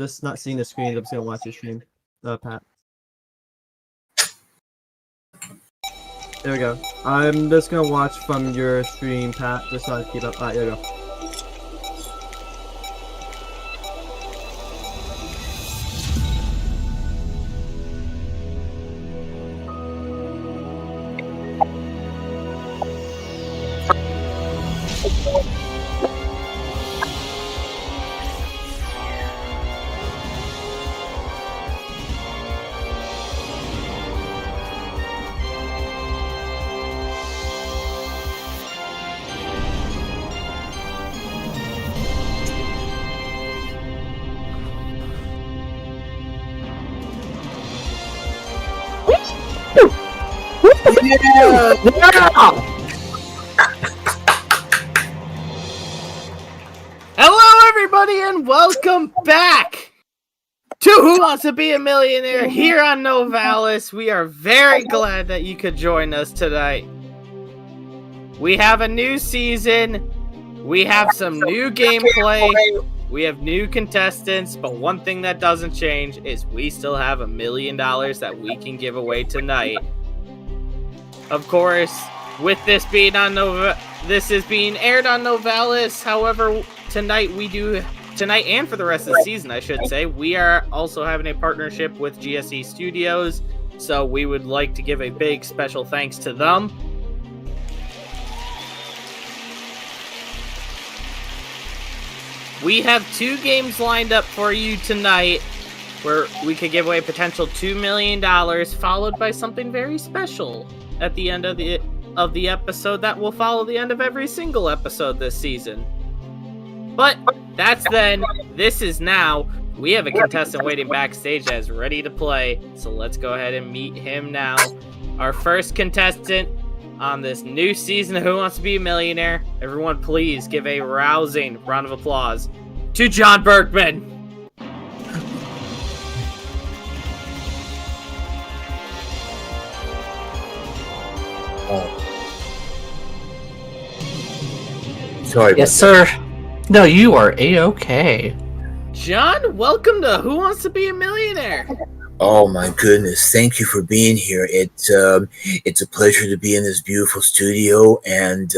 just not seeing the screen. I'm just gonna watch your stream, Pat. There we go. I'm just gonna watch from your stream, Pat, just so I keep up. Alright, there we go. Hello, everybody, and welcome back to Who Wants to Be a Millionaire here on Novalis. We are very glad that you could join us tonight. We have a new season. We have some new gameplay. We have new contestants, but one thing that doesn't change is we still have $1 million that we can give away tonight. Of course, with this being on this is being aired on Novalis. However, tonight and for the rest of the season, I should say, we are also having a partnership with GSE Studios. So we would like to give a big special thanks to them. We have 2 games lined up for you tonight where we could give away a potential $2 million, followed by something very special at the end of the episode that will follow the end of every single episode this season. But that's then. This is now. We have a contestant waiting backstage that is ready to play, so let's go ahead and meet him now. Our first contestant on this new season of Who Wants to Be a Millionaire. Everyone, please give a rousing round of applause to John Bergman. Sorry. Yes, sir. No, you are A-okay. John, welcome to Who Wants to Be a Millionaire? Oh my goodness! Thank you for being here. It's a pleasure to be in this beautiful studio, and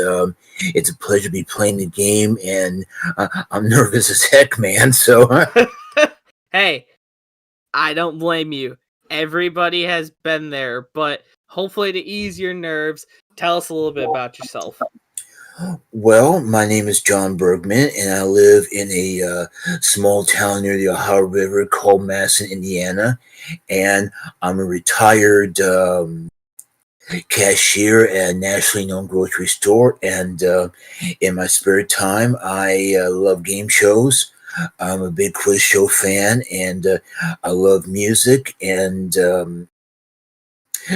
it's a pleasure to be playing the game. And I'm nervous as heck, man. So, hey, I don't blame you. Everybody has been there, but hopefully to ease your nerves, tell us a little bit about yourself. well, my name is John Bergman, and I live in a small town near the Ohio River called Madison, Indiana. And I'm a retired cashier at a nationally known grocery store. And in my spare time, I love game shows. I'm a big quiz show fan, and I love music, and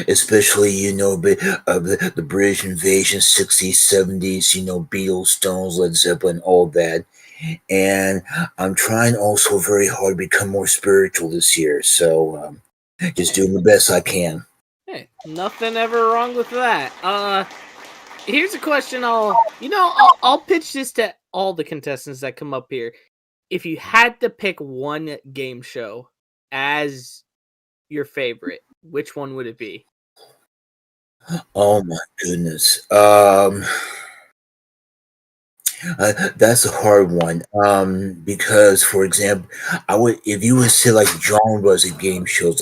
especially, the British invasion, 60s, 70s, Beatles, Stones, Led Zeppelin, all that. And I'm trying also very hard to become more spiritual this year. So just doing the best I can. Hey, nothing ever wrong with that. Here's a question I'll pitch this to all the contestants that come up here. If you had to pick one game show as your favorite, which one would it be? Oh my goodness. That's a hard one. Because, for example, if you would say like genre as a game shows,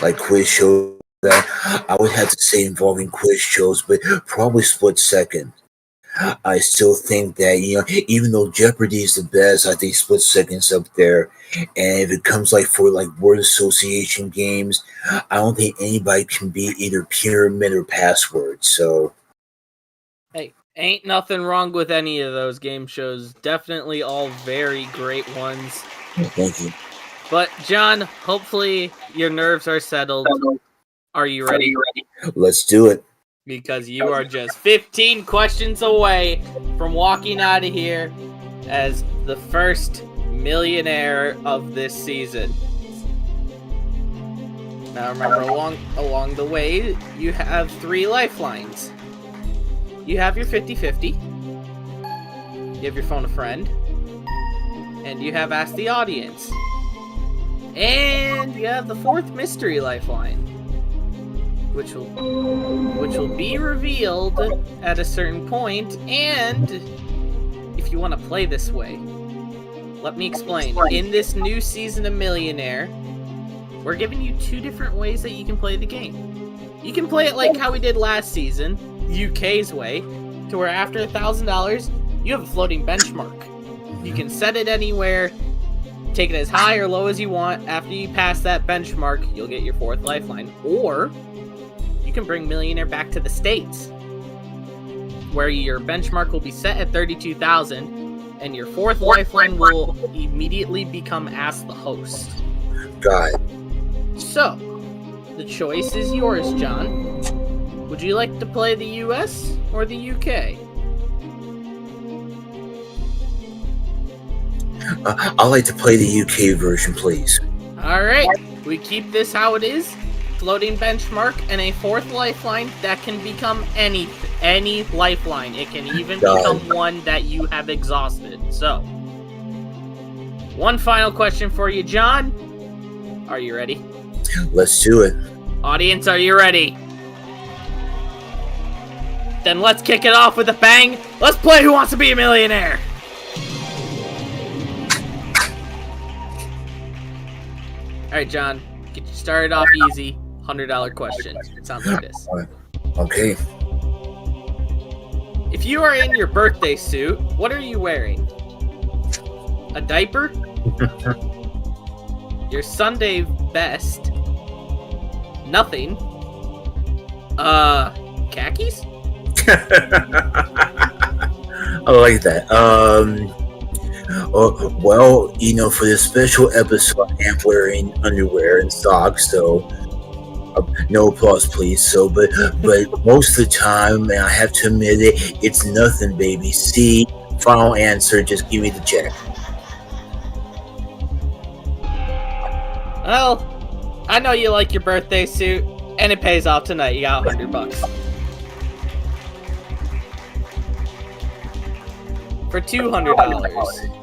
like quiz shows, that I would have to say involving quiz shows, but probably split second. I still think that, even though Jeopardy is the best, I think split second's up there. And if it comes for word association games, I don't think anybody can beat either Pyramid or Password. So, hey, ain't nothing wrong with any of those game shows. Definitely all very great ones. Thank you. But John, hopefully your nerves are settled. Are you ready? Let's do it. Because you are just 15 questions away from walking out of here as the first millionaire of this season. Now remember, along the way, you have 3 lifelines. You have your 50-50. You have your phone a friend. And you have Ask the Audience. And you have the fourth mystery lifeline, which will be revealed at a certain point. And if you want to play this way, let me explain. In this new season of Millionaire, we're giving you two different ways that you can play the game. You can play it like how we did last season, UK's way, to where after $1,000, you have a floating benchmark. You can set it anywhere, take it as high or low as you want. After you pass that benchmark, you'll get your fourth lifeline. Or you can bring Millionaire back to the States, where your benchmark will be set at 32,000, and your fourth lifeline will immediately become Ask the Host. Got it. So, the choice is yours, John. Would you like to play the US or the UK? I'd like to play the UK version, please. Alright, we keep this how it is. Floating benchmark and a fourth lifeline that can become any lifeline. It can even become one that you have exhausted. So, one final question for you, John. Are you ready? Let's do it. Audience, are you ready? Then let's kick it off with a bang. Let's play Who Wants to Be a Millionaire? Alright, John, get you started off easy. $100 question. It sounds like this. Okay. If you are in your birthday suit, what are you wearing? A diaper? Your Sunday best? Nothing? Khakis? I like that. Well, for this special episode, I am wearing underwear and socks, so no applause, please. So, but most of the time, and I have to admit it, it's nothing, baby. C, final answer. Just give me the check. Well, I know you like your birthday suit, and it pays off tonight. You got $100. For $200.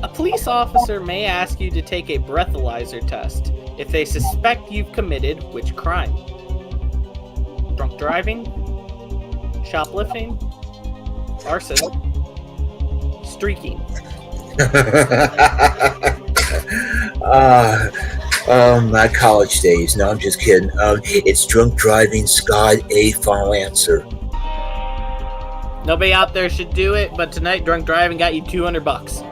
A police officer may ask you to take a breathalyzer test if they suspect you've committed which crime? Drunk driving, shoplifting, arson, streaking. My college days. No, I'm just kidding. It's drunk driving, Scott. A final answer. Nobody out there should do it, but tonight drunk driving got you $200.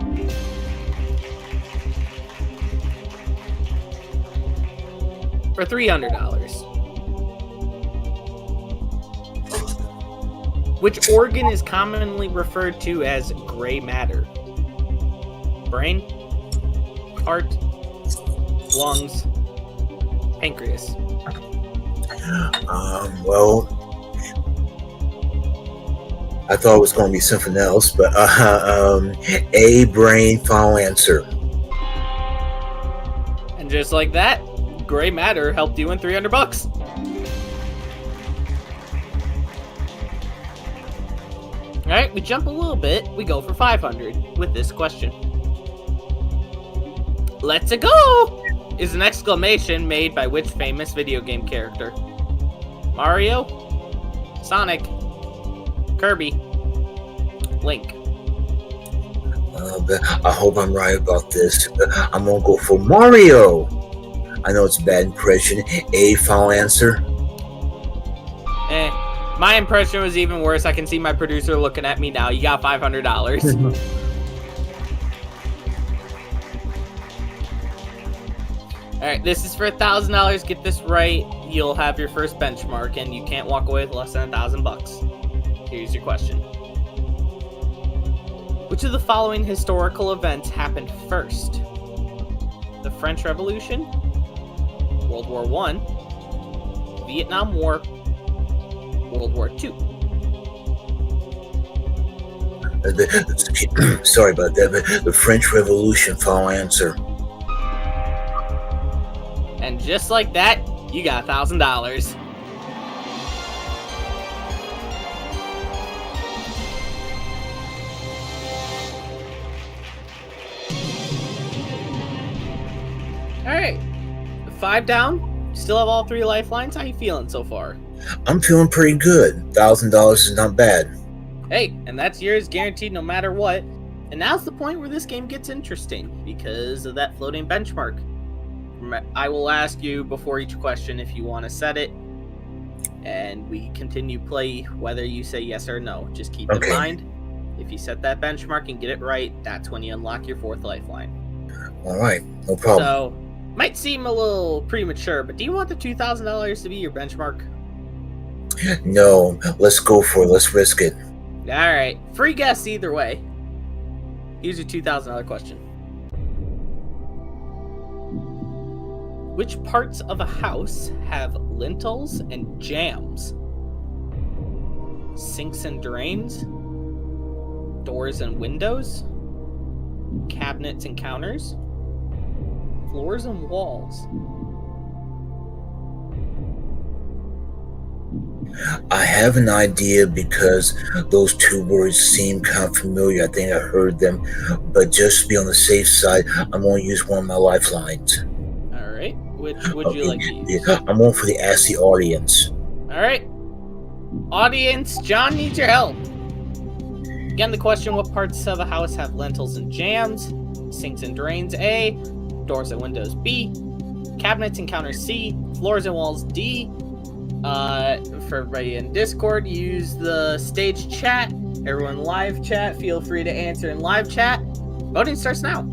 For $300. Which organ is commonly referred to as gray matter? Brain, heart, lungs, pancreas. Well, I thought it was going to be something else, but A, brain, final answer. And just like that, gray matter helped you win $300. Alright, we jump a little bit. We go for $500 with this question. Let's a go! Is an exclamation made by which famous video game character? Mario? Sonic? Kirby? Link? I hope I'm right about this. I'm going to go for Mario. I know it's a bad impression. A, final answer. My impression was even worse. I can see my producer looking at me now. You got $500. Alright, this is for $1,000. Get this right, you'll have your first benchmark, and you can't walk away with less than $1,000. Here's your question. Which of the following historical events happened first? The French Revolution, World War I, Vietnam War, World War II. Sorry about that, but the French Revolution, final answer. And just like that, you got $1,000. 5 down. Still have all 3 lifelines. How you feeling so far? I'm feeling pretty good. $1,000 is not bad. Hey, and that's yours guaranteed no matter what. And now's the point where this game gets interesting because of that floating benchmark. I will ask you before each question if you want to set it, and we continue play whether you say yes or no. Just keep in mind, if you set that benchmark and get it right, that's when you unlock your 4th lifeline. All right, no problem. So, might seem a little premature, but do you want the $2,000 to be your benchmark? No, let's go for it. Let's risk it. All right, free guess either way. Here's your $2,000 question. Which parts of a house have lintels and jambs? Sinks and drains? Doors and windows? Cabinets and counters? Floors and walls? I have an idea because those 2 words seem kind of familiar. I think I heard them, but just to be on the safe side, I'm going to use one of my lifelines. All right. Which would you like to use? I'm going for the Ask the Audience. All right. Audience, John needs your help. Again, the question, what parts of a house have lintels and jambs? Sinks and drains, A. Doors and windows, B. Cabinets and counters, C. Floors and walls, D. For everybody in Discord, use the stage chat. Everyone live chat, feel free to answer in live chat. Voting starts now.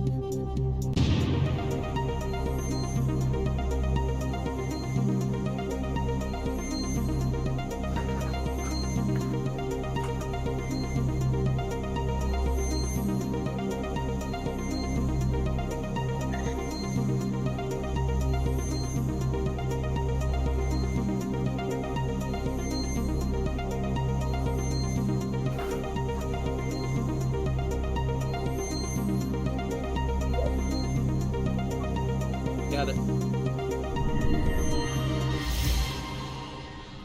Got it.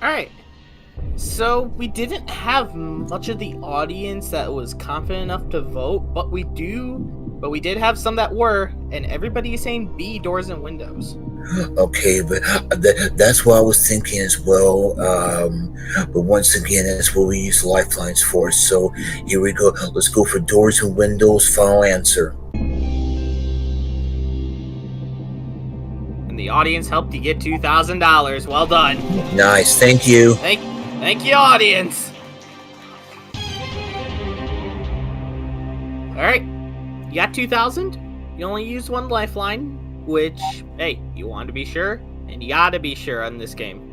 Alright. So, we didn't have much of the audience that was confident enough to vote, but we did have some that were, and everybody is saying B, doors and windows. Okay, but that's what I was thinking as well. But once again, that's what we use lifelines for. So here we go. Let's go for doors and windows. Final answer. And the audience helped you get $2,000. Well done. Nice. Thank you. Thank you, audience. All right, you got 2,000. You only used 1 lifeline, which, hey, you want to be sure, and you gotta be sure on this game.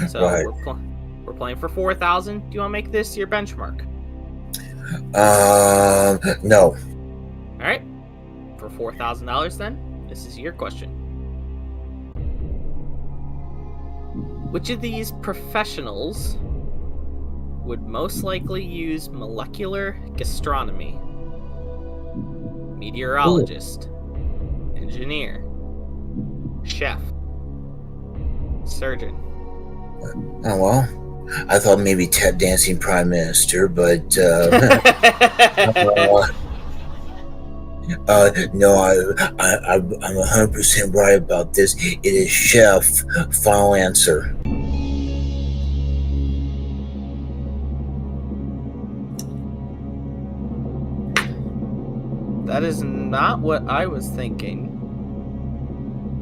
So Right. we're playing for 4,000. Do you want to make this your benchmark? No. All right, for $4,000, then this is your question. Which of these professionals would most likely use molecular gastronomy? Meteorologist, engineer, chef, surgeon. Oh, well, I thought maybe tap dancing prime minister, but no, I'm 100% right about this. It is chef. Final answer. That is not what I was thinking.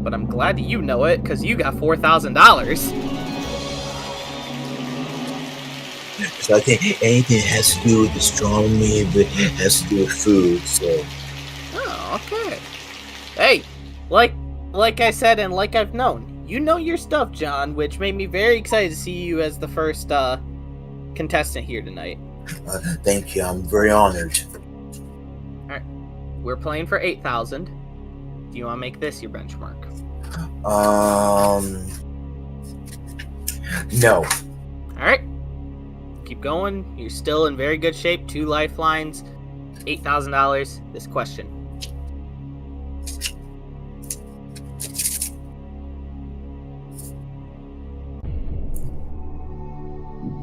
But I'm glad that you know it, because you got $4,000. So I think anything that has to do with astronomy, but has to do with food. So. Oh, okay. Hey, like I said and like I've known, you know your stuff, John, which made me very excited to see you as the first contestant here tonight. Thank you. I'm very honored. Alright, we're playing for 8,000. Do you want to make this your benchmark? No. Alright, keep going. You're still in very good shape. 2 lifelines, $8,000. This question.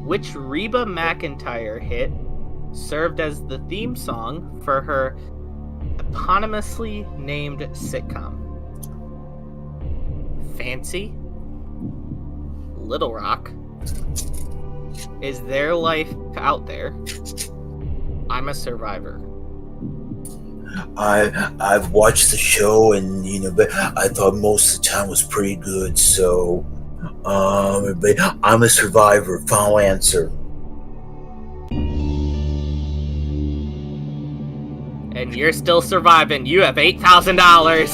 Which Reba McEntire hit served as the theme song for her eponymously named sitcom? Fancy? Little Rock? Is there life out there? I'm a survivor. I've watched the show, and but I thought most of the time was pretty good. So, but I'm a survivor. Final answer. And you're still surviving. You have $8,000.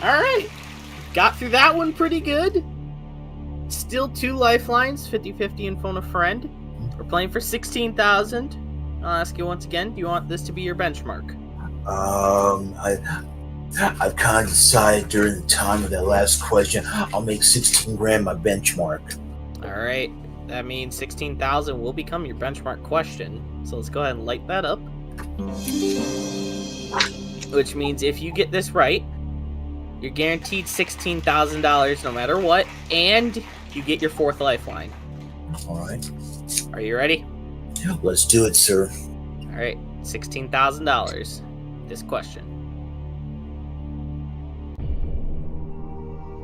Alright. Got through that one pretty good. Still 2 lifelines, 50-50 and phone a friend. We're playing for 16,000. I'll ask you once again, do you want this to be your benchmark? I've kind of decided during the time of that last question, I'll make 16 grand my benchmark. Alright. That means 16,000 will become your benchmark question. So let's go ahead and light that up. Which means if you get this right, you're guaranteed $16,000 no matter what, and you get your 4th lifeline. Alright. Are you ready? Let's do it, sir. Alright, $16,000. This question.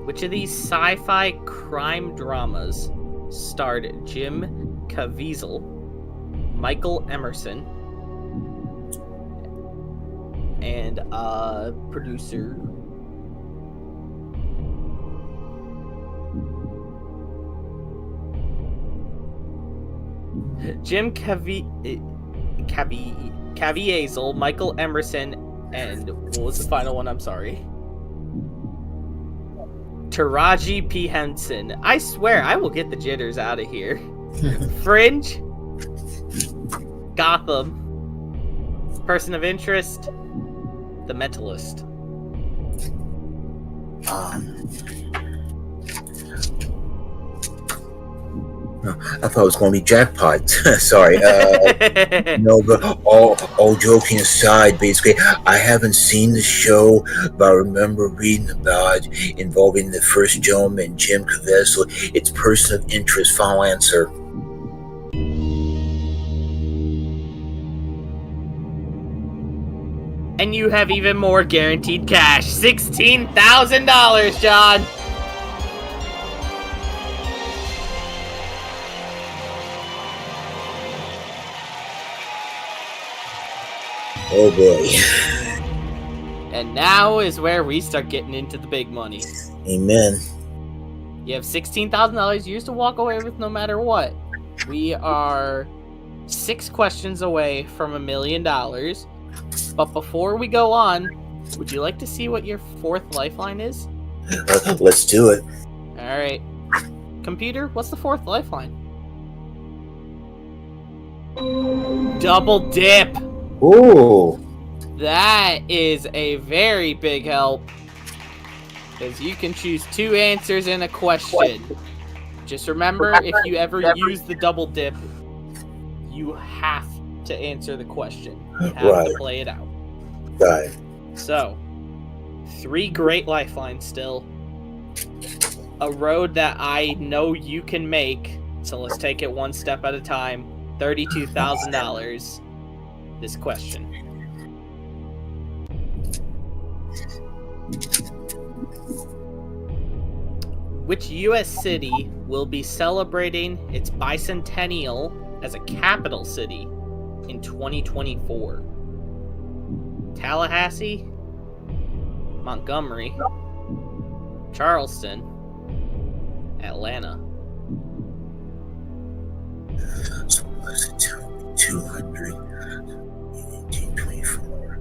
Which of these sci-fi crime dramas starred Jim Caviezel, Michael Emerson, and producer Jim Caviezel, Michael Emerson, and what was the final one? I'm sorry. Taraji P. Henson. I swear, I will get the jitters out of here. Fringe. Gotham. Person of Interest. The Mentalist. I thought it was going to be Jackpot. Sorry. No, but all joking aside, basically, I haven't seen the show, but I remember reading about it involving the first gentleman, Jim Caviezel. It's person of interest. Final answer. And you have even more guaranteed cash. $16,000, John. Oh boy. And now is where we start getting into the big money. Amen. You have $16,000 yours to walk away with no matter what. We are 6 questions away from $1 million. But before we go on, would you like to see what your 4th lifeline is? Let's do it. Alright. Computer, what's the 4th lifeline? Double dip! Ooh. That is a very big help. Because you can choose 2 answers in a question. Just remember, if you ever use the double dip, you have to answer the question. You have to play it out. Right. So, 3 great lifelines still. A road that I know you can make. So let's take it one step at a time. $32,000. This question. Which U.S. city will be celebrating its bicentennial as a capital city in 2024? Tallahassee, Montgomery, Charleston, Atlanta. So was it 200, 1824.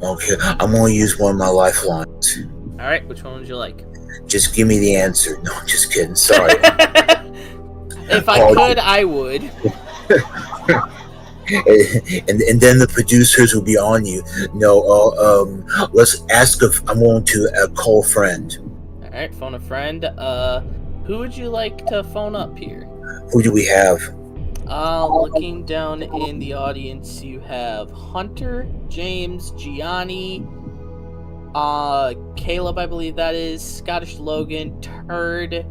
Okay, I'm gonna use one of my lifelines. Alright, which one would you like? Just give me the answer. No, I'm just kidding. Sorry. If I could, I would. and then the producers will be on you. No, let's ask if I'm going to call a friend. Alright, phone a friend. Who would you like to phone up here? Who do we have? Looking down in the audience, you have Hunter, James, Giani, Caleb, I believe that is, Scottish Logan, Turd,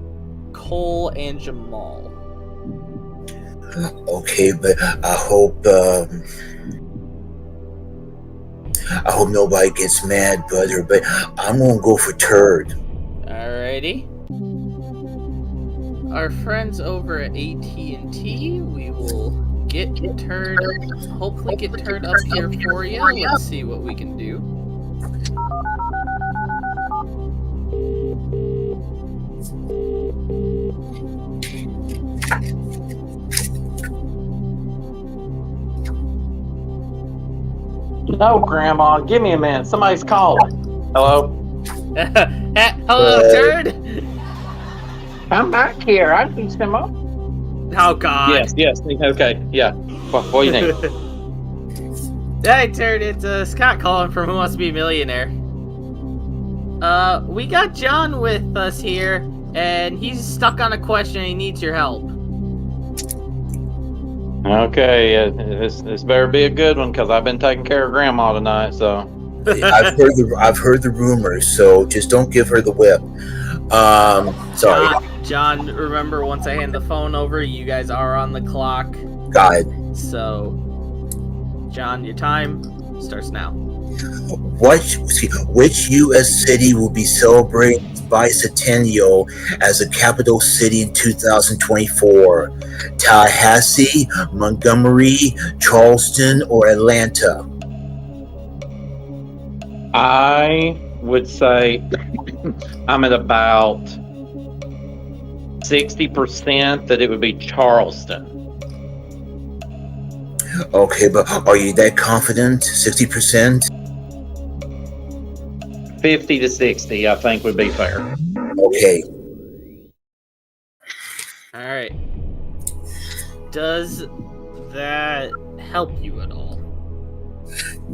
Cole, and Jamal. Okay, but I hope nobody gets mad, brother. But I'm gonna go for Turd. Alrighty. Our friends over at AT&T, we will hopefully get Turd up here for you. Let's see what we can do. No, Grandma, give me a minute. Somebody's calling. Hello? Hello, Turd! I'm back here. I can him up. Oh, God. Yes. Okay, yeah. What do you think? Hey, Turd, it's Scott calling from Who Wants to Be a Millionaire. We got John with us here, and he's stuck on a question and he needs your help. Okay, this better be a good one because I've been taking care of Grandma tonight. So I've heard the rumors, so just don't give her the whip. Sorry. John, remember, once I hand the phone over, you guys are on the clock. Got it. So, John, your time starts now. Which U.S. city will be celebrating its bicentennial as a capital city in 2024? Tallahassee, Montgomery, Charleston, or Atlanta? I would say I'm at about 60% that it would be Charleston. Okay, but are you that confident? 60%? 50 to 60, I think, would be fair. Okay. All right. Does that help you at all?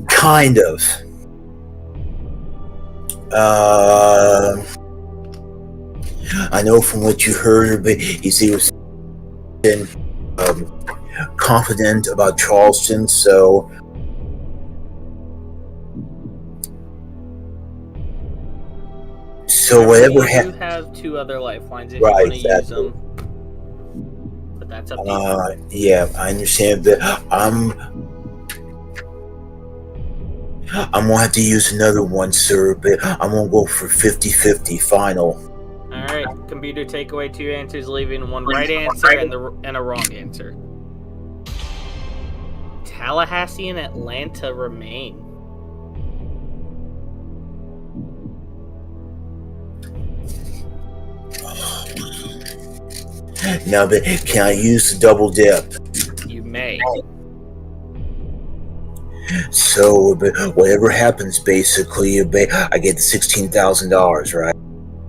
Kind of. I know from what you heard, but you see, was confident about Charleston, so whatever You have 2 other lifelines if Right, you want to use exactly. them. But that's up to you. Yeah, I understand, but I'm gonna have to use another one, sir, but I'm gonna go for 50-50 final. All right, computer, take away 2 answers, leaving 1 right answer and a wrong answer. Tallahassee and Atlanta remain. Now, but can I use the double dip? You may. So, but whatever happens, basically, I get the $16,000, right?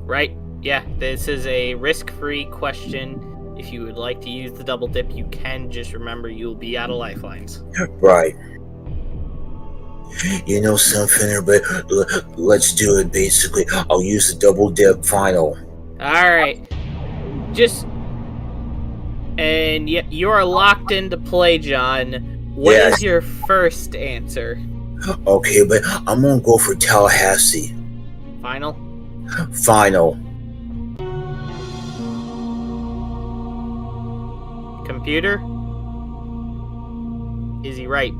Right. Yeah, this is a risk-free question. If you would like to use the double dip, you can. Just remember, you'll be out of lifelines. Right. You know something, but let's do it, basically. I'll use the double dip final. Alright. And you are locked into play, John. What is your first answer? Okay, but I'm gonna go for Tallahassee. Final? Final. Computer? Is he right?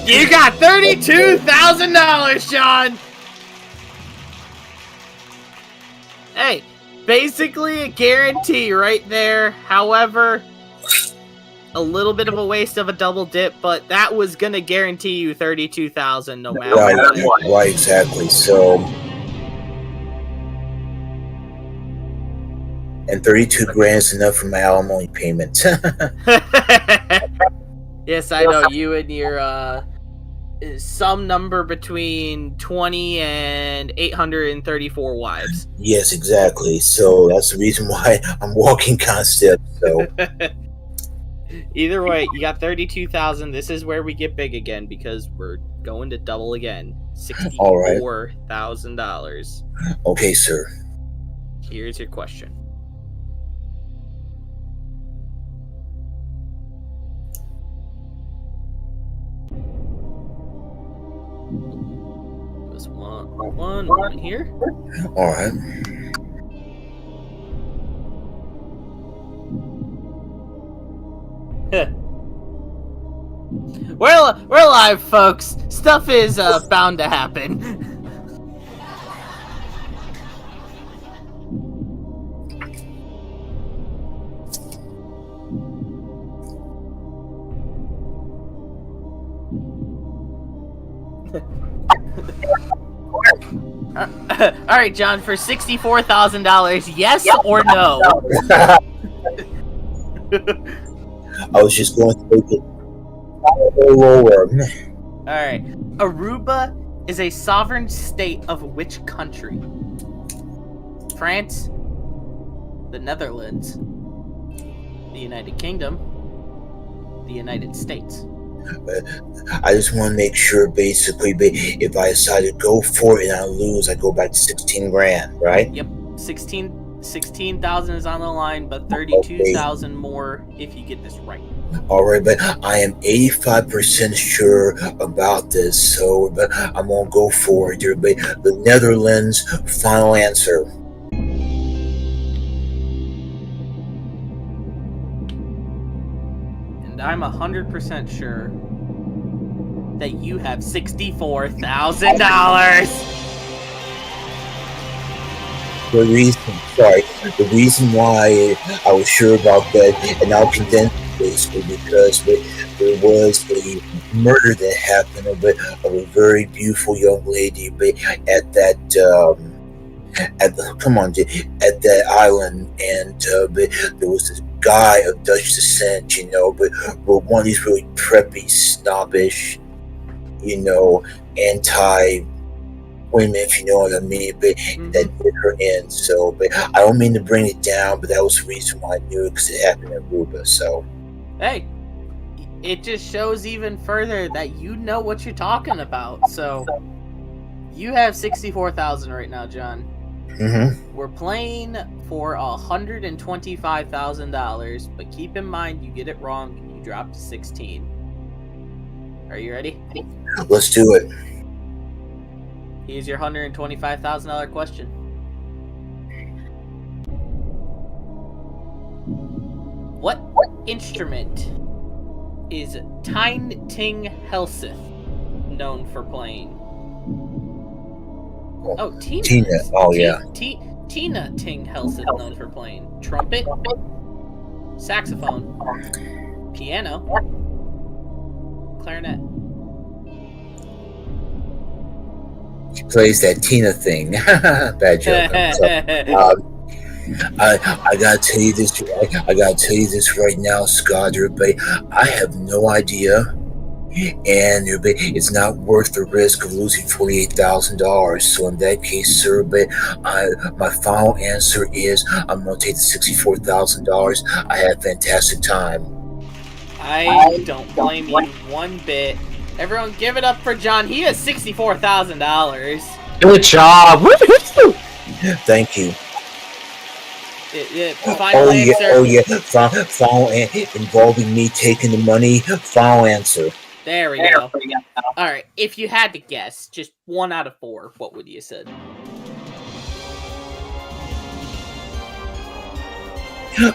You got $32,000, John! Hey, basically a guarantee right there. However, a little bit of a waste of a double dip, but that was gonna guarantee you $32,000 no matter what. Right, exactly. So, and 32 grand is enough for my alimony payment. Yes, I know, you and your some number between 20 and 834 wives. Yes, exactly. So that's the reason why I'm walking constant. So either way, you got 32,000. This is where we get big again because we're going to double again. $64,000. Okay, sir. Here's your question. Just one moment here. All right. We're live, folks. Stuff is bound to happen. All right, John, for $64,000, yes or no? I was just going to make it a little lower. All right. Aruba is a sovereign state of which country? France, the Netherlands, the United Kingdom, the United States. I just want to make sure, basically, if I decide to go for it and I lose, I go back to 16 grand, right? Yep, 16,000 is on the line, but 32,000 more if you get this right. All right, but I am 85% sure about this, so but I'm gonna go for it. The Netherlands, final answer. And I'm 100% sure that you have $64,000. The reason why I was sure about that, and I'll condense basically because there was a murder that happened of a very beautiful young lady at that at that island, and there was this guy of Dutch descent, but one of these really preppy, snobbish, anti women, if you know what I mean, but that did her in. So, but I don't mean to bring it down, but that was the reason why I knew it, because it happened in Aruba. So, hey, it just shows even further that you know what you're talking about. So, you have 64,000 right now, John. We're playing for $125,000, but keep in mind you get it wrong and you drop to 16. Are you ready? Let's do it. Here's your $125,000 question. What instrument is Tyne Ting Helseth known for playing? Oh, Tina. Oh, yeah. Tina Ting Helseth known for playing trumpet, saxophone, piano, clarinet. She plays that Tina thing. Bad joke. I gotta tell you this. I gotta tell you this right now, Scott. Everybody, I have no idea, and it's not worth the risk of losing $48,000. So in that case, sir, my final answer is I'm gonna take the $64,000. I had a fantastic time. I don't blame you one bit. Everyone, give it up for John. He has $64,000. Good job. Woo-hoo! Thank you. Final answer. Final involving me taking the money. Final answer. There we go. All right. If you had to guess, just 1 out of 4, what would you have said?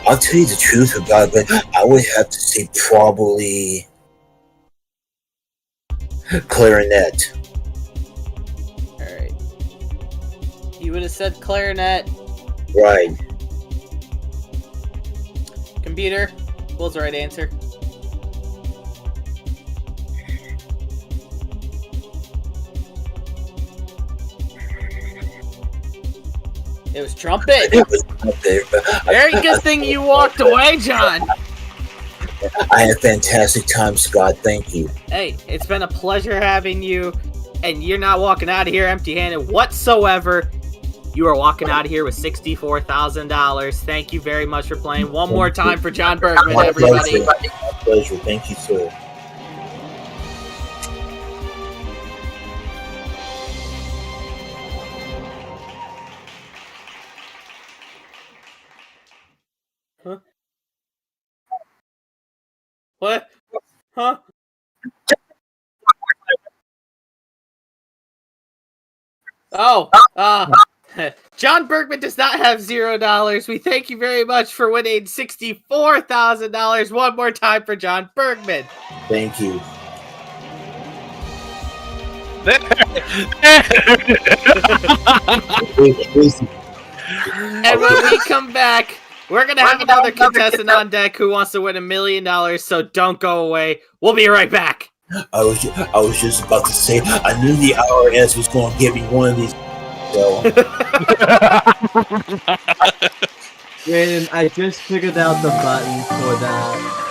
I'll tell you the truth about it, but I would have to say probably clarinet. All right. You would have said clarinet. Right. Computer, what was the right answer? It was trumpet. Very good thing you walked away, John. I had a fantastic time, Scott. Thank you. Hey, it's been a pleasure having you, and you're not walking out of here empty-handed whatsoever. You are walking out of here with $64,000. Thank you very much for playing. One more time for John Bergman, everybody. My pleasure. Thank you, sir. Huh? What? Huh? Oh, John Bergman does not have $0. We thank you very much for winning $64,000. One more time for John Bergman. Thank you. And when we come back, we're going to have another contestant on deck who wants to win $1 million, so don't go away. We'll be right back. I was just about to say, I knew the IRS was going to give me one of these. So. Brandon, I just figured out the button for that.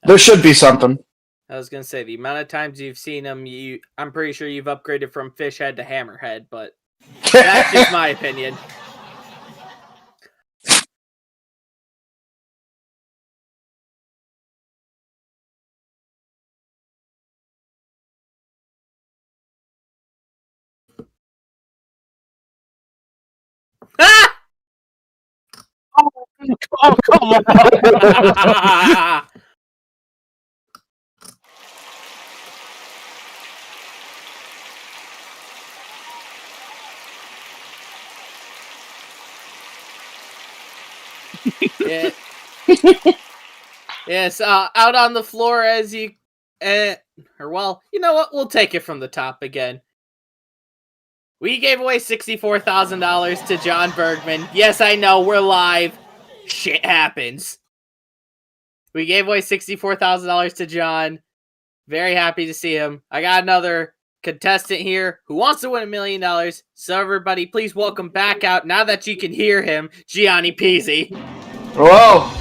There should be something. I was gonna say the amount of times you've seen him, I'm pretty sure you've upgraded from fish head to hammerhead, but that's just my opinion. Ah! Oh, come on. Yeah. Yes, out on the floor as you, or well, you know what? We'll take it from the top again. We gave away $64,000 to John Bergman. Yes, I know, we're live. Shit happens. We gave away $64,000 to John. Very happy to see him. I got another contestant here who wants to win $1 million. So everybody, please welcome back out, now that you can hear him, Giani Peasy. Whoa!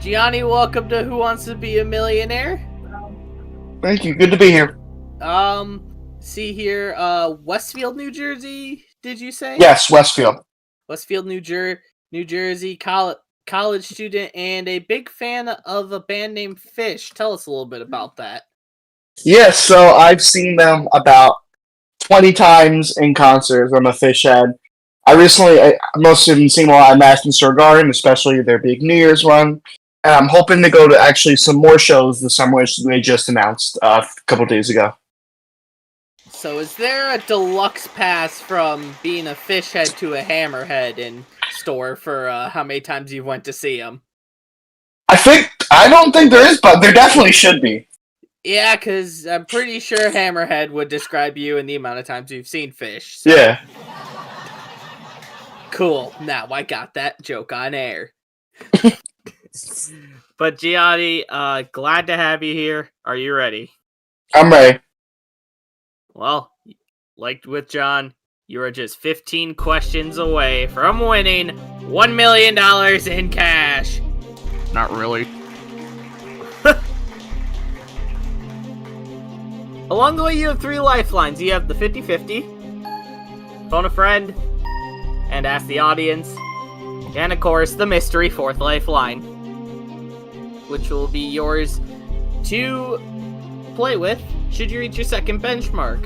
Giani, welcome to Who Wants to Be a Millionaire? Thank you. Good to be here. See here, Westfield, New Jersey, did you say? Yes, Westfield. Westfield, New Jersey, college student, and a big fan of a band named Fish. Tell us a little bit about that. Yes, so I've seen them about 20 times in concerts. I'm a Fish head. Most of them seen while at Madison Square Garden, especially their big New Year's one. And I'm hoping to go to actually some more shows this summer, which they just announced a couple days ago. So is there a deluxe pass from being a fish head to a hammerhead in store for how many times you went to see him? I don't think there is, but there definitely should be. Yeah, because I'm pretty sure hammerhead would describe you in the amount of times you've seen Fish. So. Yeah. Cool. Now I got that joke on air. But Giani, glad to have you here. Are you ready? I'm ready. Well, like with John, you are just 15 questions away from winning $1 million in cash. Not really. Along the way, you have 3 lifelines. You have the 50-50, phone a friend, and ask the audience, and of course, the mystery 4th lifeline, which will be yours to play with should you reach your 2nd benchmark,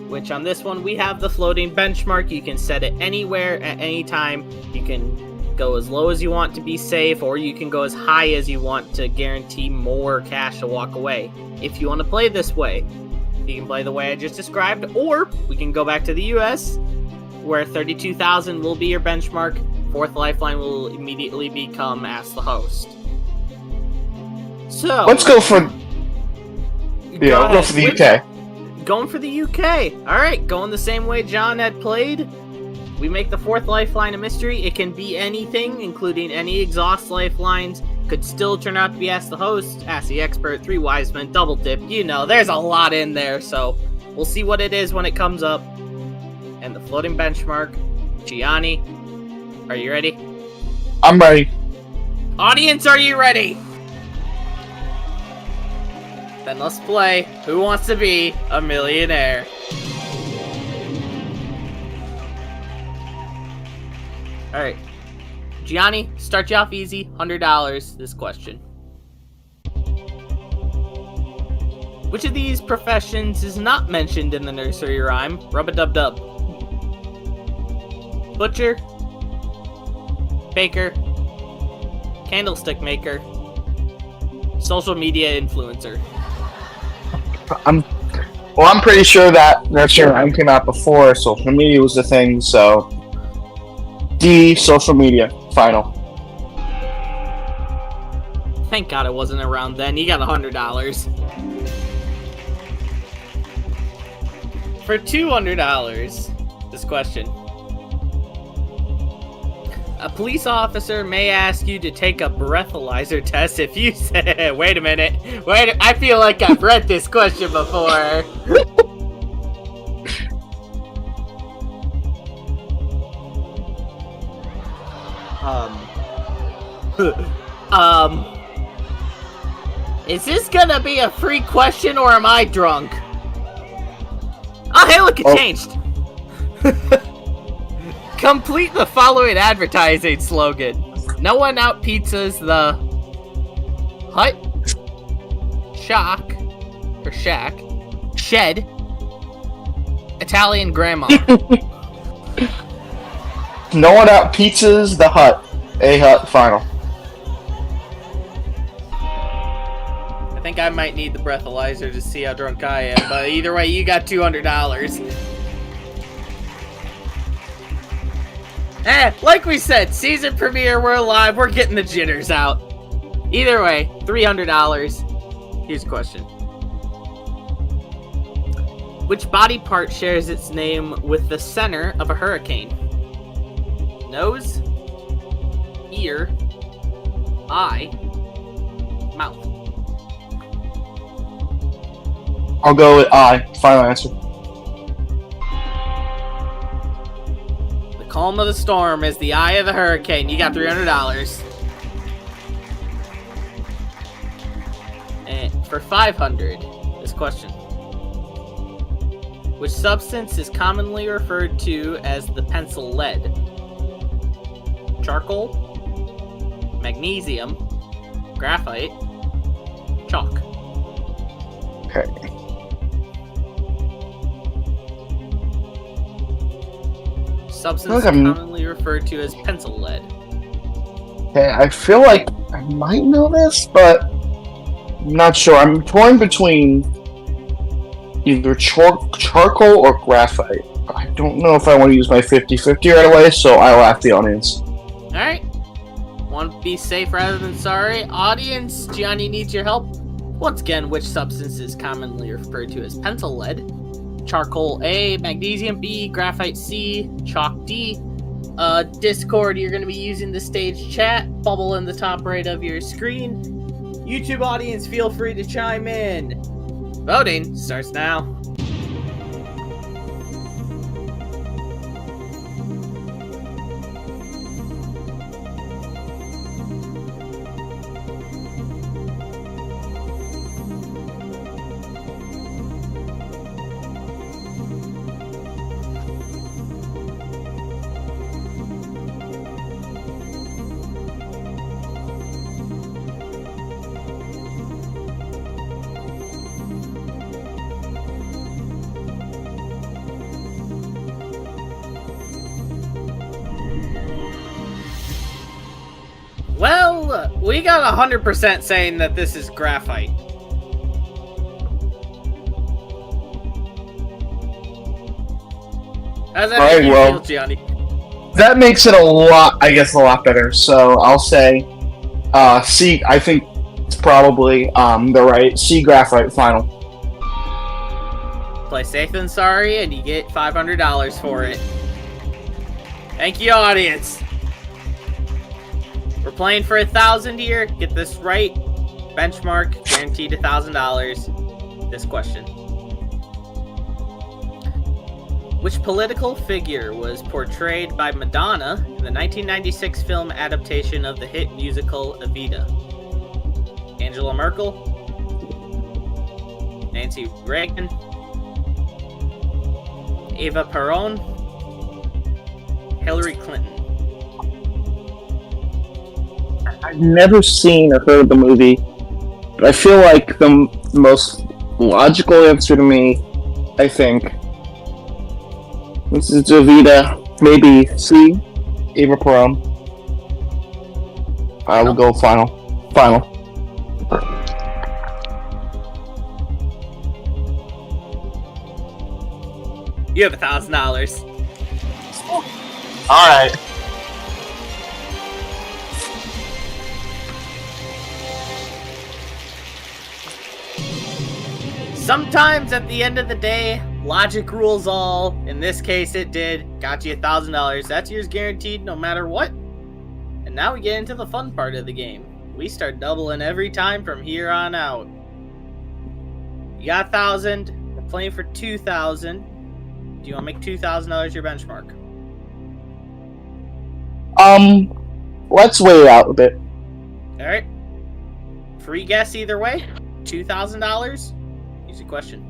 which on this one, we have the floating benchmark. You can set it anywhere at any time. You can go as low as you want to be safe, or you can go as high as you want to guarantee more cash to walk away. If you want to play this way, you can play the way I just described, or we can go back to the US, where 32,000 will be your benchmark. 4th lifeline will immediately become Ask the Host. So Let's go for... Yeah, we'll go for the UK. Going for the UK. Alright, going the same way John had played. We make the 4th lifeline a mystery. It can be anything, including any exhaust lifelines. Could still turn out to be Ask the Host, Ask the Expert, 3 Wise Men, Double Dip. You know, there's a lot in there, so we'll see what it is when it comes up. And the floating benchmark, Giani, are you ready? I'm ready. Audience, are you ready? Then let's play Who Wants to Be a Millionaire? Alright. Giani, start you off easy. $100 this question. Which of these professions is not mentioned in the nursery rhyme? Rub-a-dub-dub. Butcher, baker, candlestick maker, social media influencer. I'm pretty sure that nursery rhyme came out before social media was the thing, so D, social media, final. Thank God it wasn't around then. You got $100. For $200, this question. A police officer may ask you to take a breathalyzer test if you say... Wait a minute. I feel like I've read this question before. Is this gonna be a free question or am I drunk? Oh, hey, look, it changed. Complete the following advertising slogan. No one out pizzas the hut, shack, shed, Italian grandma. No one out pizzas the hut. A hut final. I think I might need the breathalyzer to see how drunk I am, but either way, you got $200. Like we said, season premiere, we're live, we're getting the jitters out. Either way, $300. Here's a question. Which body part shares its name with the center of a hurricane? Nose, ear, eye, mouth. I'll go with I. Final answer. The calm of the storm is the eye of the hurricane. You got $300. And for $500, this question. Which substance is commonly referred to as the pencil lead? Charcoal, magnesium, graphite, chalk. Okay. Substance commonly referred to as pencil lead. Okay, I feel like I might know this, but I'm not sure. I'm torn between either charcoal or graphite. I don't know if I want to use my 50-50 right away, so I'll ask the audience. Alright. Want to be safe rather than sorry? Audience, Gianni needs your help. Once again, which substance is commonly referred to as pencil lead? Charcoal A, magnesium B, graphite C, chalk D. Discord, you're going to be using the stage chat, bubble in the top right of your screen. YouTube audience, feel free to chime in. Voting starts now. Well, we got 100% saying that this is graphite. How's that make you feel, Gianni? That makes it a lot better. So I'll say C. I think it's probably the right C graphite final. Play safe than sorry, and you get $500 for it. Thank you, audience. We're playing for 1,000 here. Get this right. Benchmark, guaranteed $1,000. This question. Which political figure was portrayed by Madonna in the 1996 film adaptation of the hit musical Evita? Angela Merkel? Nancy Reagan? Eva Peron? Hillary Clinton? I've never seen or heard the movie, but I feel like the most logical answer to me, I think, this is Evita, maybe C, Eva Peron. I will go final. Final. You have $1,000. Alright. Sometimes at the end of the day, logic rules all. In this case, it did. Got you $1,000. That's yours guaranteed no matter what. And now we get into the fun part of the game. We start doubling every time from here on out. You got 1,000. We're playing for 2,000. Do you want to make $2,000 your benchmark? let's wait it out a bit. All right. Free guess either way. $2,000. Easy question.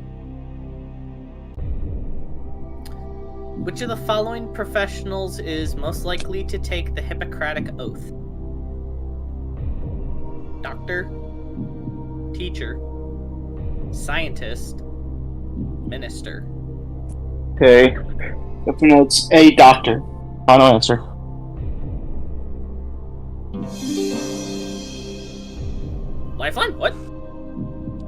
Which of the following professionals is most likely to take the Hippocratic Oath? Doctor, teacher, scientist, minister. Okay. If you know it's a doctor. Final answer. Lifeline? What?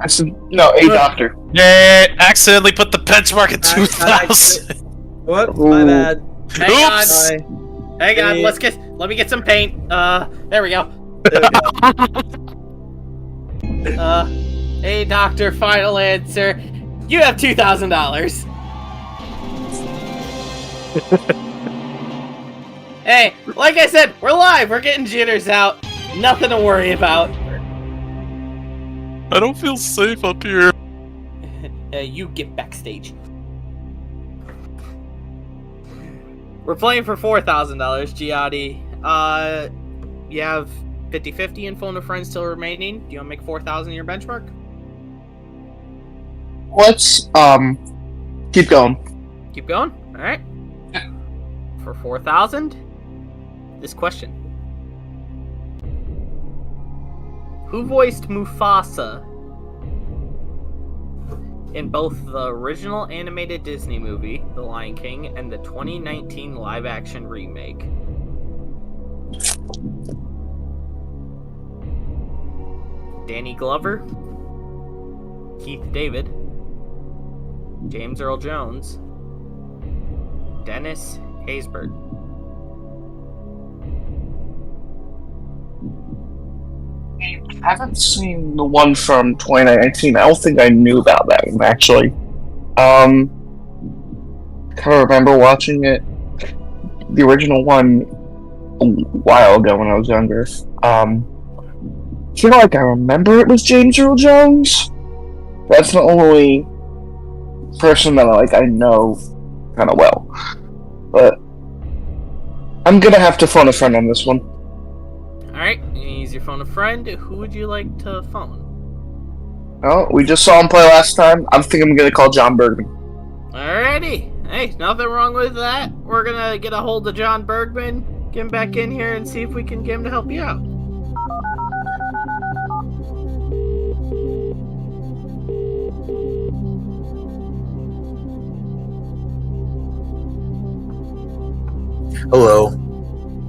I said no, a doctor. Yeah, accidentally put the benchmark at 2,000. What? My bad. Hang on. Oops. Hang on. Let me get some paint. There we go. There we go. Hey, doctor. Final answer. You have $2,000. Hey, like I said, we're live. We're getting jitters out. Nothing to worry about. I don't feel safe up here. You get backstage. We're playing for $4,000, Giani. You have 50-50 and phone a friend still remaining. Do you want to make 4,000 your benchmark? Let's keep going. Keep going. All right. For 4,000, this question: who voiced Mufasa in both the original animated Disney movie, The Lion King, and the 2019 live-action remake? Danny Glover, Keith David, James Earl Jones, Dennis Haysbert. I haven't seen the one from 2019. I don't think I knew about that one, actually. Kind of remember watching it, the original one, a while ago when I was younger. I feel like I remember it was James Earl Jones. That's the only person that I know kind of well. But I'm gonna have to phone a friend on this one. Alright, use your phone a friend. Who would you like to phone? Oh, we just saw him play last time. I think I'm gonna call John Bergman. Alrighty. Hey, nothing wrong with that. We're gonna get a hold of John Bergman, get him back in here, and see if we can get him to help you out. Hello.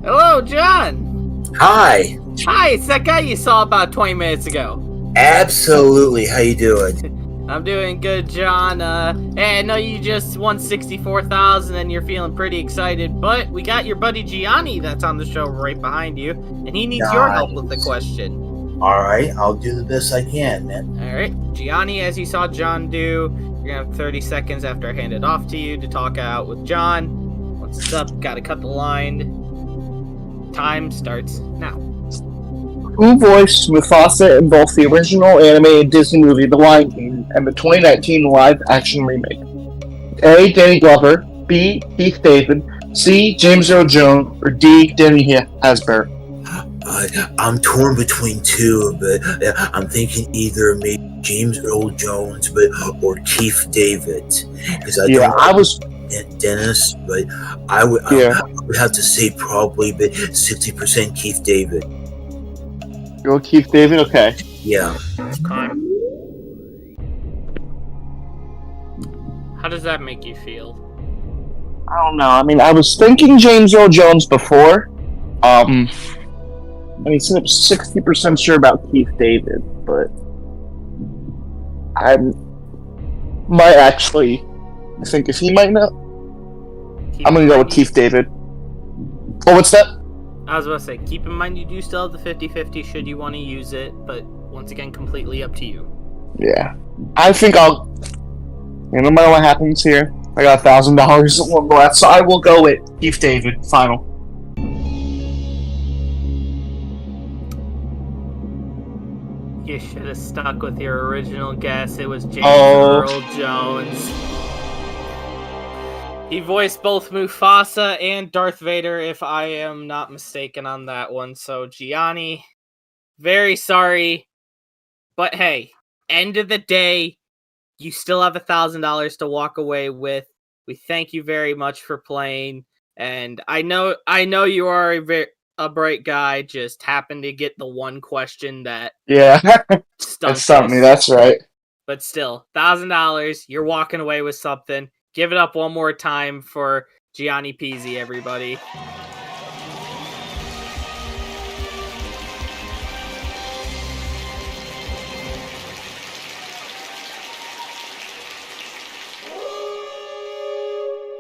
Hello, John! Hi. Hi, it's that guy you saw about 20 minutes ago. Absolutely. How you doing? I'm doing good, John. Hey, I know you just won 64,000 and you're feeling pretty excited, but we got your buddy Giani that's on the show right behind you, and he needs your help with the question. All right. I'll do the best I can, man. Alright, Giani, as you saw John do, you're gonna have 30 seconds after I hand it off to you to talk out with John. Once it's up, gotta cut the line. Time starts now. Who voiced Mufasa in both the original animated Disney movie The Lion King and the 2019 live-action remake? A. Danny Glover, B. Keith David, C. James Earl Jones, or D. Denny Haysbert? I'm torn between two, but I'm thinking either maybe James Earl Jones, or Keith David, because I was Dennis, but I would have to say probably, but 60% Keith David. Go Keith David, okay. Yeah. How does that make you feel? I don't know. I mean, I was thinking James Earl Jones before. And he said it was 60% sure about Keith David, but I might actually think if he might know, I'm gonna go with Keith David. Oh, what's that? I was about to say, keep in mind you do still have the 50-50 should you want to use it, but once again, completely up to you. Yeah. I think no matter what happens here, I got $1,000 left, so I will go with Keith David, final. You should have stuck with your original guess. It was James Earl Jones. He voiced both Mufasa and Darth Vader, if I am not mistaken on that one. So, Giani, very sorry. But hey, end of the day, you still have $1,000 to walk away with. We thank you very much for playing. And I know you are a bright guy. Just happened to get the one question that Yeah, stumped it stumped me. us. That's right. But still, $1,000. You're walking away with something. Give it up one more time for Gianni Peasy, everybody.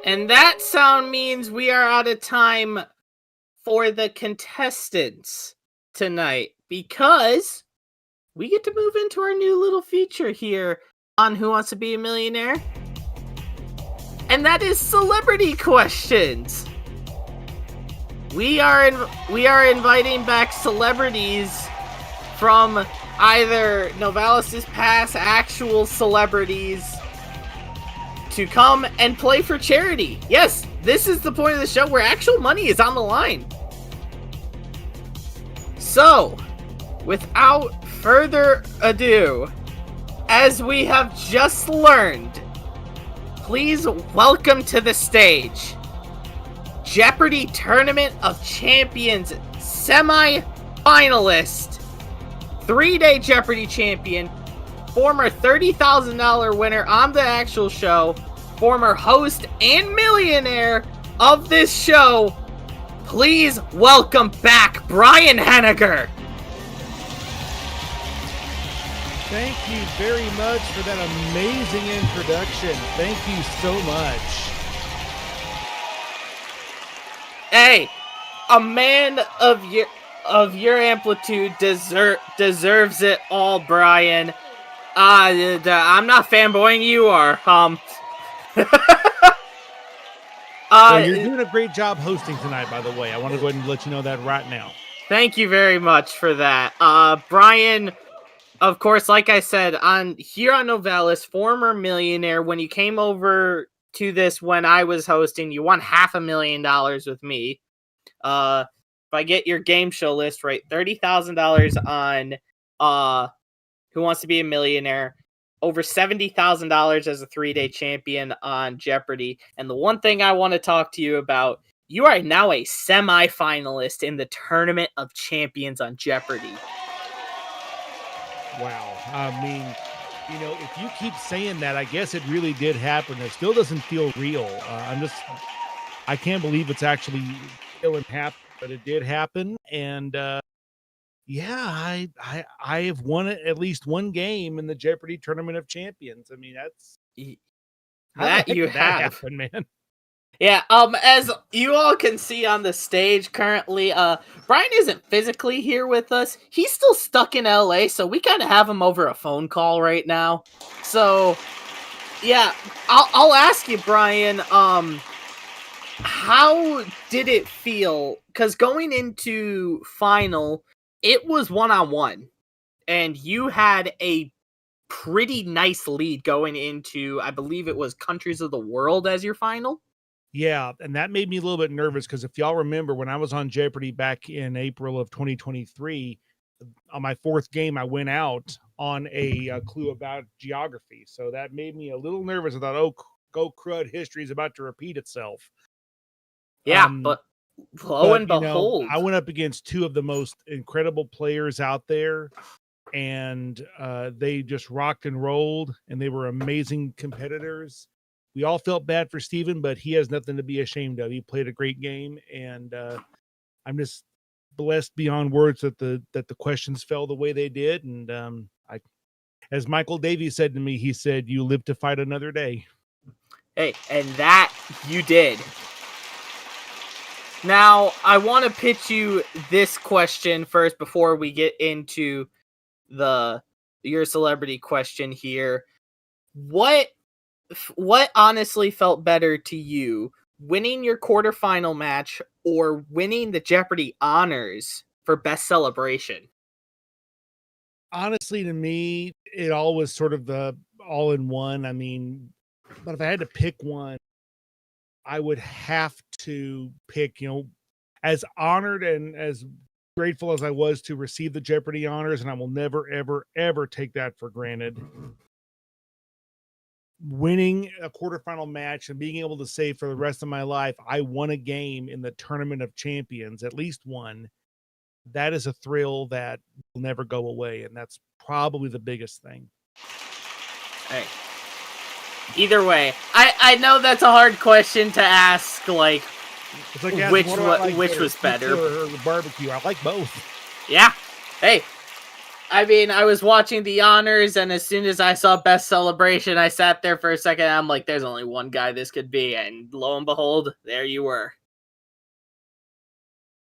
And that sound means we are out of time for the contestants tonight, because we get to move into our new little feature here on Who Wants to Be a Millionaire? And that is celebrity questions. We are inviting back celebrities from either Novalis' past actual celebrities to come and play for charity. Yes, this is the point of the show where actual money is on the line. So, without further ado, as we have just learned, please welcome to the stage Jeopardy Tournament of Champions semi-finalist, 3-day Jeopardy champion, former $30,000 winner on the actual show, former host and millionaire of this show. Please welcome back Brian Henegar. Thank you very much for that amazing introduction. Thank you so much. Hey, a man of your amplitude deserves it all, Brian. I'm not fanboying, you are. Well, you're doing a great job hosting tonight, by the way. I want to go ahead and let you know that right now. Thank you very much for that. Brian, of course, like I said, here on Novalis, former millionaire. When you came over to this when I was hosting, you won $500,000 with me. If I get your game show list right, $30,000 on Who Wants to Be a Millionaire, over $70,000 as a 3-day champion on Jeopardy. And the one thing I want to talk to you about, you are now a semi-finalist in the Tournament of Champions on Jeopardy. Wow. I mean, if you keep saying that, I guess it really did happen. It still doesn't feel real. I can't believe it's actually still happened, but it did happen. And yeah, I have won at least one game in the Jeopardy Tournament of Champions. I mean, that's that you have, happen, man. Yeah, as you all can see on the stage currently, Brian isn't physically here with us. He's still stuck in LA, so we kind of have him over a phone call right now. So, yeah, I'll ask you, Brian, how did it feel? Because going into final, it was 1-on-1, and you had a pretty nice lead going into, I believe it was Countries of the World as your final. Yeah, and that made me a little bit nervous because if y'all remember when I was on Jeopardy back in April of 2023, on my fourth game, I went out on a clue about geography. So that made me a little nervous. I thought, oh, go crud, history is about to repeat itself. Yeah, but lo and behold, I went up against two of the most incredible players out there, and they just rocked and rolled, and they were amazing competitors. We all felt bad for Steven, but he has nothing to be ashamed of. He played a great game, and I'm just blessed beyond words that the questions fell the way they did. And as Michael Davies said to me, he said, "You live to fight another day." Hey, and that you did. Now, I want to pitch you this question first before we get into your celebrity question here. What honestly felt better to you, winning your quarterfinal match or winning the Jeopardy honors for best celebration? Honestly, to me, it all was sort of the all in one. I mean, but if I had to pick one, I would have to pick, as honored and as grateful as I was to receive the Jeopardy honors, and I will never, ever, ever take that for granted. Winning a quarterfinal match and being able to say for the rest of my life, I won a game in the Tournament of Champions, at least one. That is a thrill that will never go away, and that's probably the biggest thing. Hey. Either way, I know that's a hard question to ask, like, it's like asking, which was better. Or the barbecue. I like both. Yeah. Hey. I mean, I was watching the honors, and as soon as I saw Best Celebration, I sat there for a second, and I'm like, there's only one guy this could be, and lo and behold, there you were.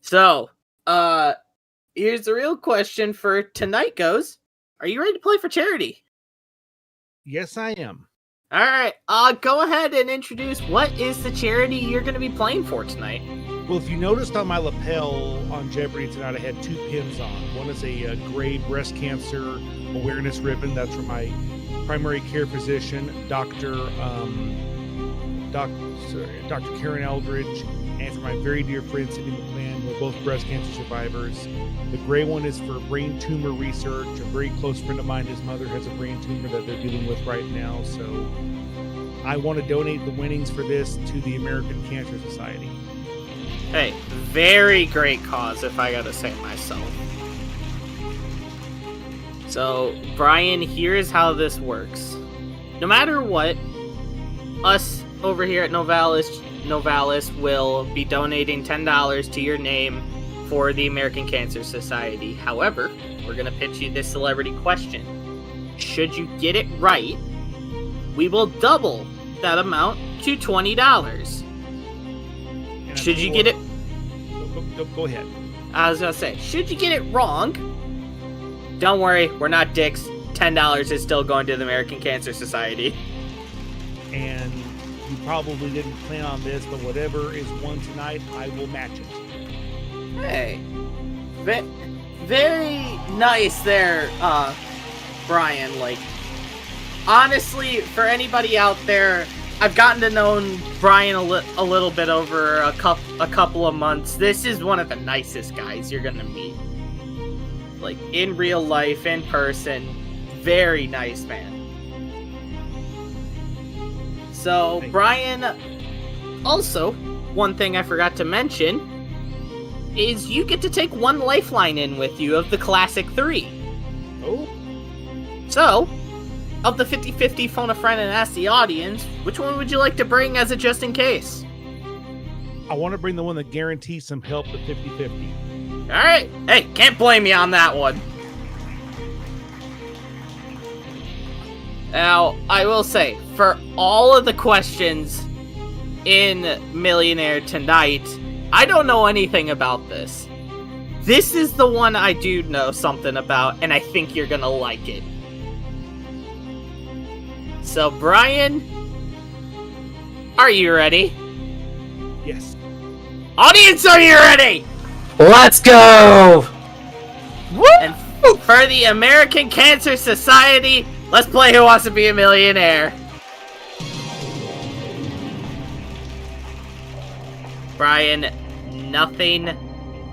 So, here's the real question for tonight goes, are you ready to play for charity? Yes, I am. All right, go ahead and introduce what is the charity you're going to be playing for tonight. Well, if you noticed on my lapel on Jeopardy tonight, I had 2 pins on. One is a gray breast cancer awareness ribbon. That's from my primary care physician, Dr. Karen Eldridge, and for my very dear friend, Cindy McMahon. We're both breast cancer survivors. The gray one is for brain tumor research. A very close friend of mine, his mother has a brain tumor that they're dealing with right now. So I want to donate the winnings for this to the American Cancer Society. Hey, very great cause, if I gotta say myself. So, Brian, here's how this works. No matter what, us over here at Novalis will be donating $10 to your name for the American Cancer Society. However, we're gonna pitch you this celebrity question. Should you get it right, we will double that amount to $20. Should you get it... Go ahead. I was going to say, should you get it wrong, don't worry, we're not dicks. $10 is still going to the American Cancer Society. And you probably didn't plan on this, but whatever is won tonight, I will match it. Hey. Very nice there, Brian. Like, honestly, for anybody out there, I've gotten to know Brian a little bit over a couple of months. This is one of the nicest guys you're gonna meet. Like, in real life, in person. Very nice man. So, Brian, also, one thing I forgot to mention is you get to take one lifeline in with you of the classic 3. Oh. So, of the 50-50 phone a friend and ask the audience, which one would you like to bring as a just in case? I want to bring the one that guarantees some help to 50-50. Alright. Hey, can't blame me on that one. Now, I will say, for all of the questions in Millionaire tonight, I don't know anything about this. This is the one I do know something about, and I think you're gonna like it. So, Brian, are you ready? Yes. Audience, are you ready? Let's go! Woo! And for the American Cancer Society, let's play Who Wants to Be a Millionaire? Brian, nothing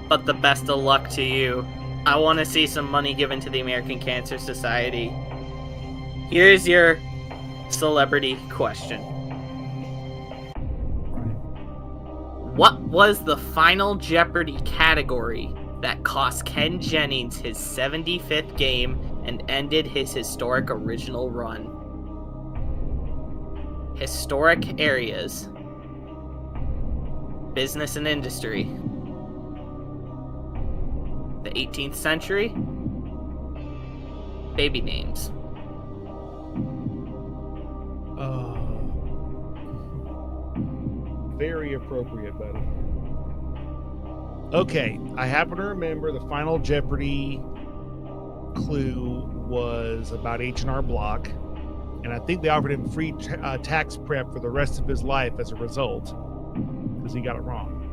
but the best of luck to you. I want to see some money given to the American Cancer Society. Here's your celebrity question. What was the final Jeopardy category that cost Ken Jennings his 75th game and ended his historic original run? Historic areas. Business and industry. The 18th century. Baby names. Very appropriate, buddy. Okay, I happen to remember the final Jeopardy clue was about H&R Block, and I think they offered him free tax prep for the rest of his life as a result, because he got it wrong.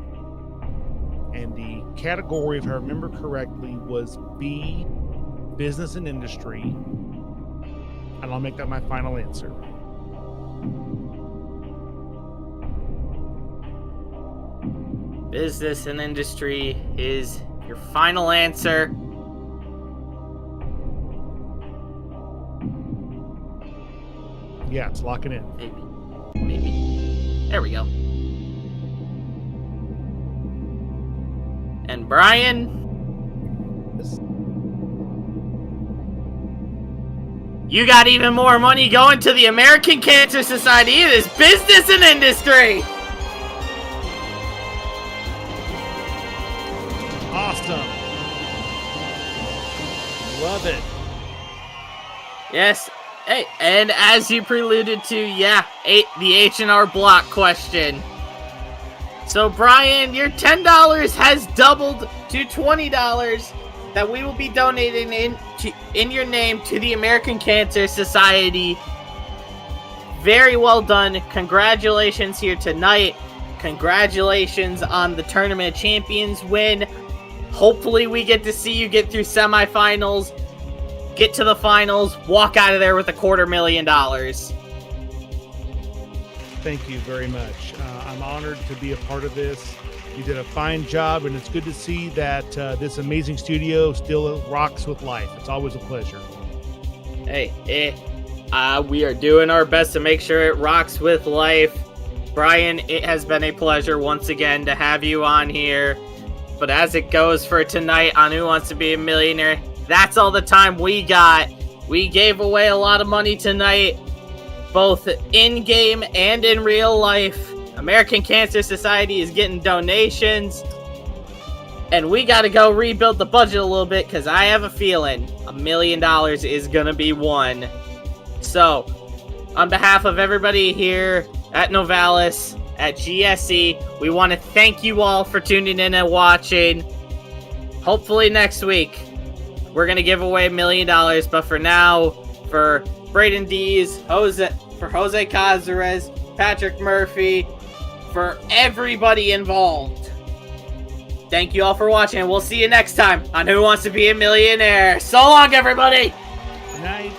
And the category, if I remember correctly, was B, business and industry, and I'll make that my final answer. business and industry is your final answer. Yeah, it's locking in. Maybe. There we go. And Brian, you got even more money going to the American Cancer Society. It is business and industry. Awesome. Love it. Yes. Hey, and as you preluded to, the H&R Block question. So, Brian, your $10 has doubled to $20 that we will be donating in your name to the American Cancer Society. Very well done. Congratulations here tonight. Congratulations on the Tournament of Champions win. Hopefully we get to see you get through semifinals, get to the finals, walk out of there with $250,000. Thank you very much. I'm honored to be a part of this. You did a fine job, and it's good to see that this amazing studio still rocks with life. It's always a pleasure. We are doing our best to make sure it rocks with life. Brian, it has been a pleasure once again to have you on here. But as it goes for tonight on Who Wants to Be a Millionaire, that's all the time we got. We gave away a lot of money tonight, both in-game and in real life. American Cancer Society is getting donations. And we got to go rebuild the budget a little bit because I have a feeling $1 million is going to be won. So, on behalf of everybody here at Novalis, at GSE, we want to thank you all for tuning in and watching. Hopefully next week, we're going to give away $1 million. But for now, for Braden Dees, Jose Cazares, Patrick Murphy, for everybody involved, thank you all for watching, and we'll see you next time on Who Wants to Be a Millionaire. So long, everybody! Good night.